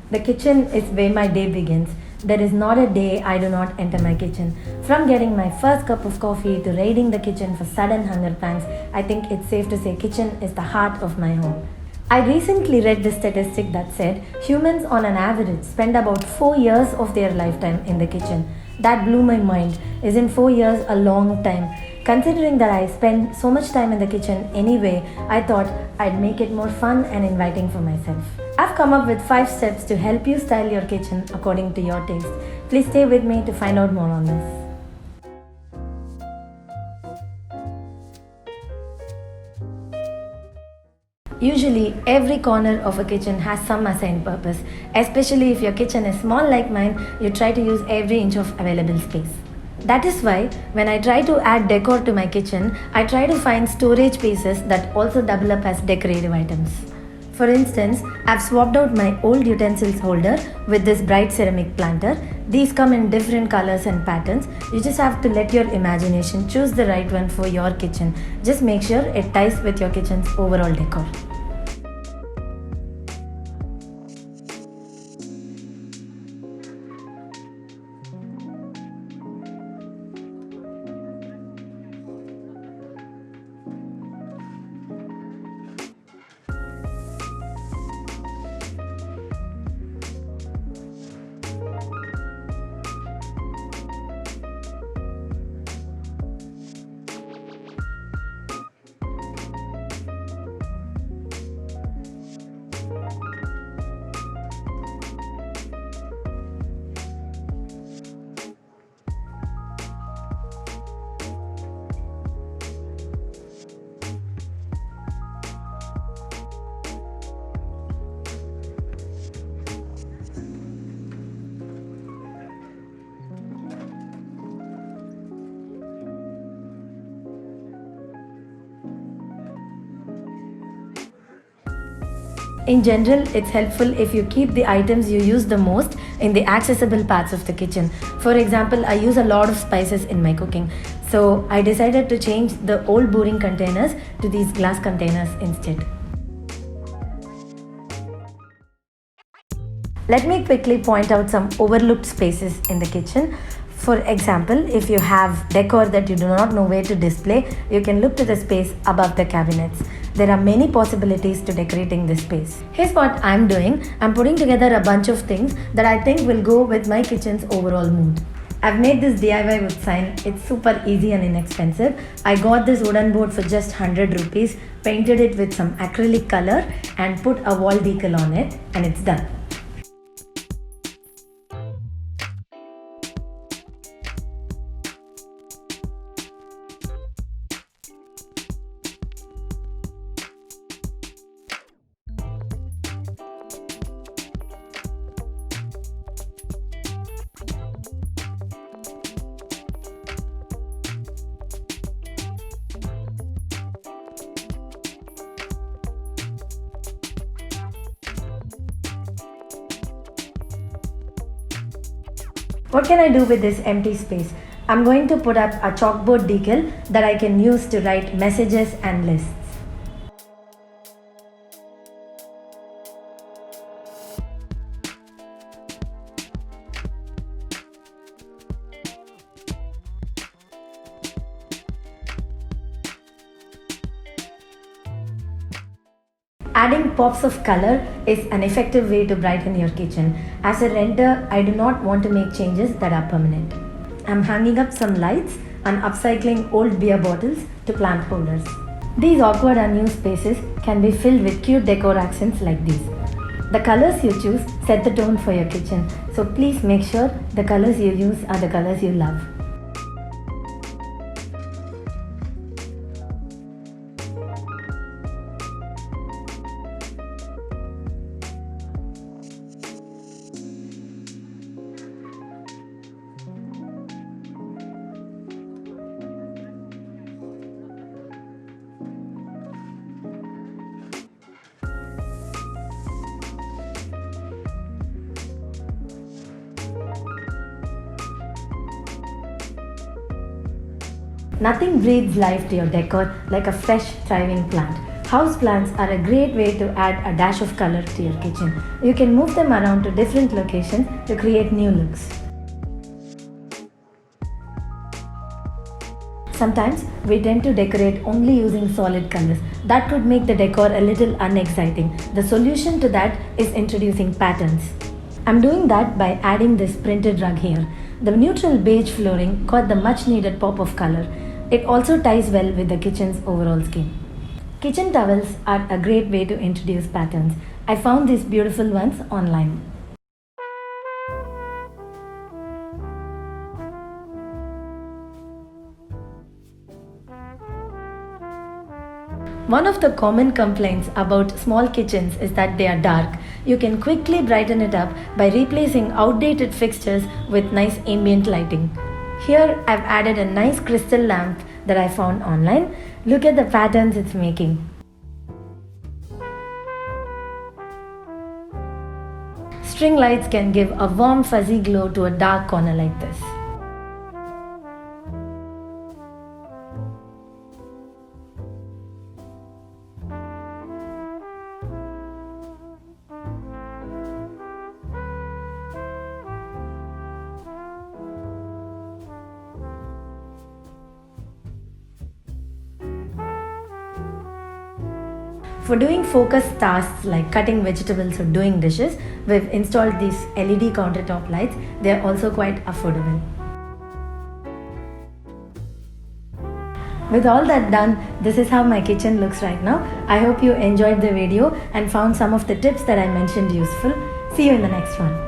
The kitchen is where my day begins. There is not a day I do not enter my kitchen. From getting my first cup of coffee to raiding the kitchen for sudden hunger pangs, I think it's safe to say kitchen is the heart of my home. I recently read this statistic that said humans on an average spend about 4 years of their lifetime in the kitchen. That blew my mind. Isn't 4 years a long time? Considering that I spend so much time in the kitchen anyway, I thought I'd make it more fun and inviting for myself. I've come up with 5 steps to help you style your kitchen according to your taste. Please stay with me to find out more on this. Usually, every corner of a kitchen has some assigned purpose. Especially if your kitchen is small like mine, you try to use every inch of available space. That is why, when I try to add decor to my kitchen, I try to find storage pieces that also double up as decorative items. For instance, I've swapped out my old utensils holder with this bright ceramic planter. These come in different colors and patterns. You just have to let your imagination choose the right one for your kitchen. Just make sure it ties with your kitchen's overall decor. In general, it's helpful if you keep the items you use the most in the accessible parts of the kitchen. For example, I use a lot of spices in my cooking, so I decided to change the old boring containers to these glass containers instead. Let me quickly point out some overlooked spaces in the kitchen. For example, if you have decor that you do not know where to display, you can look to the space above the cabinets. There are many possibilities to decorating this space. Here's what I'm doing. I'm putting together a bunch of things that I think will go with my kitchen's overall mood. I've made this DIY wood sign. It's super easy and inexpensive. I got this wooden board for just 100 rupees, painted it with some acrylic color and put a wall decal on it, and it's done. What can I do with this empty space? I'm going to put up a chalkboard decal that I can use to write messages and lists. Adding pops of color is an effective way to brighten your kitchen. As a renter, I do not want to make changes that are permanent. I'm hanging up some lights and upcycling old beer bottles to plant holders. These awkward unused spaces can be filled with cute decor accents like these. The colors you choose set the tone for your kitchen, so please make sure the colors you use are the colors you love. Nothing breathes life to your decor like a fresh, thriving plant. Houseplants are a great way to add a dash of color to your kitchen. You can move them around to different locations to create new looks. Sometimes we tend to decorate only using solid colors. That could make the decor a little unexciting. The solution to that is introducing patterns. I'm doing that by adding this printed rug here. The neutral beige flooring got the much needed pop of color. It also ties well with the kitchen's overall scheme. Kitchen towels are a great way to introduce patterns. I found these beautiful ones online. One of the common complaints about small kitchens is that they are dark. You can quickly brighten it up by replacing outdated fixtures with nice ambient lighting. Here I've added a nice crystal lamp that I found online. Look at the patterns it's making. String lights can give a warm fuzzy glow to a dark corner like this. For doing focused tasks like cutting vegetables or doing dishes, we've installed these LED countertop lights. They are also quite affordable. With all that done, this is how my kitchen looks right now. I hope you enjoyed the video and found some of the tips that I mentioned useful. See you in the next one.